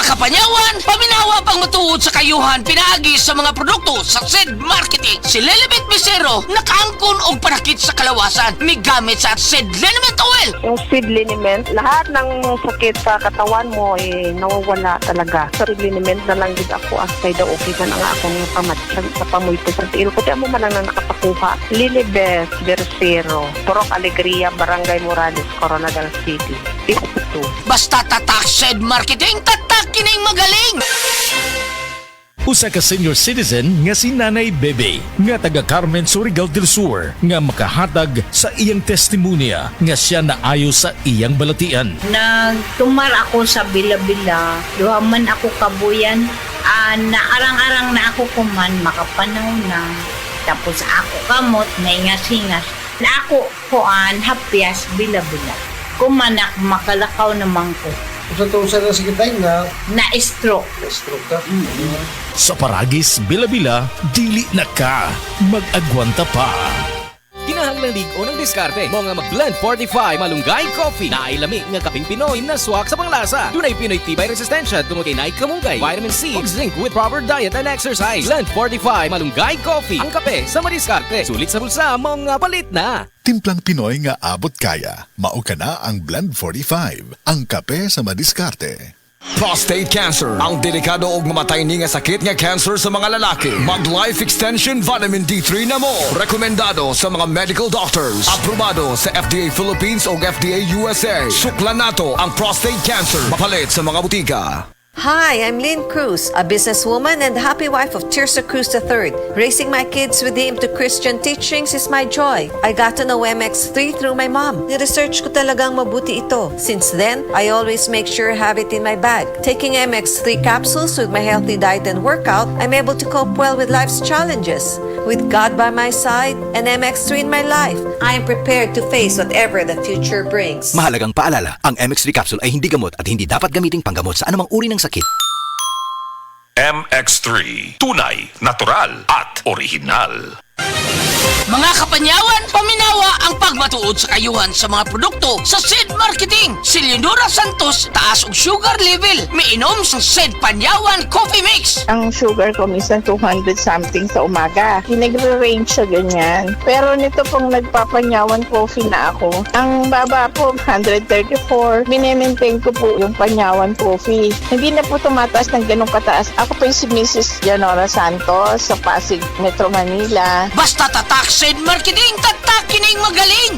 kapanyawan, paminawa pang matuod sa kayuhan pinaagi sa mga produkto sa SED Marketing. Si Lilibet Bisero nakaangkon og panakit sa kalawasan migamit sa SED Liniment Oil. Yung seed liniment, lahat ng sakit sa katawan mo nawawala talaga. Sa seed liniment na lang din ako asay daw okay na nga akong pamatsag sa pamuito sa tiil. Kasi mo man lang na nakapakuha. Lilibet Bisero, Purok Alegria, Barangay Morales, Coronadal City. 52. Basta tatak SED Marketing, tatak kining magaling! Usa ka senior citizen nga si Nanay Bebe nga taga Carmen Surigao del Sur nga makahatag sa iyang testimonya nga siya naayo sa iyang balatian. Nagtumar ako sa Bila-Bila, duha man ako kabuyan, naarang-arang na ako kuman, makapanaw na. Tapos ako kamot, naingas-ingas. Na ako kuan, hapyas, Bila-Bila. Kumanak, makalakaw naman ko. Sa na sa kitay nga Na-stroke. stroke ka. Sa Paragis, Bila-Bila, dili na ka mag-agwanta pa. Kinahanglan o ng diskarte mo nga mag-blend 45 malunggay coffee na ay lami nga kaping Pinoy na swak sa panglasa. Dunay Pinoy tibay resistensya tungod kay naay kamunggay, vitamin C ug zinc with proper diet and exercise. Blend 45 malunggay coffee, ang kape sa madiskarte. Sulit sa bulsa mo nga palit na. Timplang Pinoy nga abot kaya. Mao ka na ang Blend 45, ang kape sa madiskarte. Prostate cancer, ang delikado ug mamatay ni nga sakit nga cancer sa mga lalaki. Mag Life Extension Vitamin D3 na mo. Rekomendado sa mga medical doctors. Aprobado sa FDA Philippines ug FDA USA. Suklan nato ang prostate cancer. Mapalit sa mga butika. Hi, I'm Lynn Cruz, a businesswoman and happy wife of Tirsa Cruz III. Raising my kids with the aim to Christian teachings is my joy. I got to know MX3 through my mom. Ni-research ko talagang mabuti ito. Since then, I always make sure I have it in my bag. Taking MX3 capsules with my healthy diet and workout, I'm able to cope well with life's challenges. With God by my side and MX3 in my life, I am prepared to face whatever the future brings. Mahalagang paalala, ang MX3 capsule ay hindi gamot at hindi dapat gamiting panggamot sa anumang uri ng sakit. MX3, tunay, natural at original. Mga kapanyawan, paminawa ang pagmatuod sa kayuhan sa mga produkto sa SED Marketing. Si Leonora Santos, taas og sugar level. Miinom sa SED Panyawan Coffee Mix. Ang sugar ko minsan 200 something sa umaga. Nagre-range siya ganyan. Pero nito pong nagpapanyawan coffee na ako, ang baba po 134. Minemaintain ko po yung panyawan coffee. Hindi na po tumataas ng ganong kataas. Ako po yung si Mrs. Leonora Santos sa Pasig, Metro Manila. Basta tatak SED Marketing, tatak kining magaling!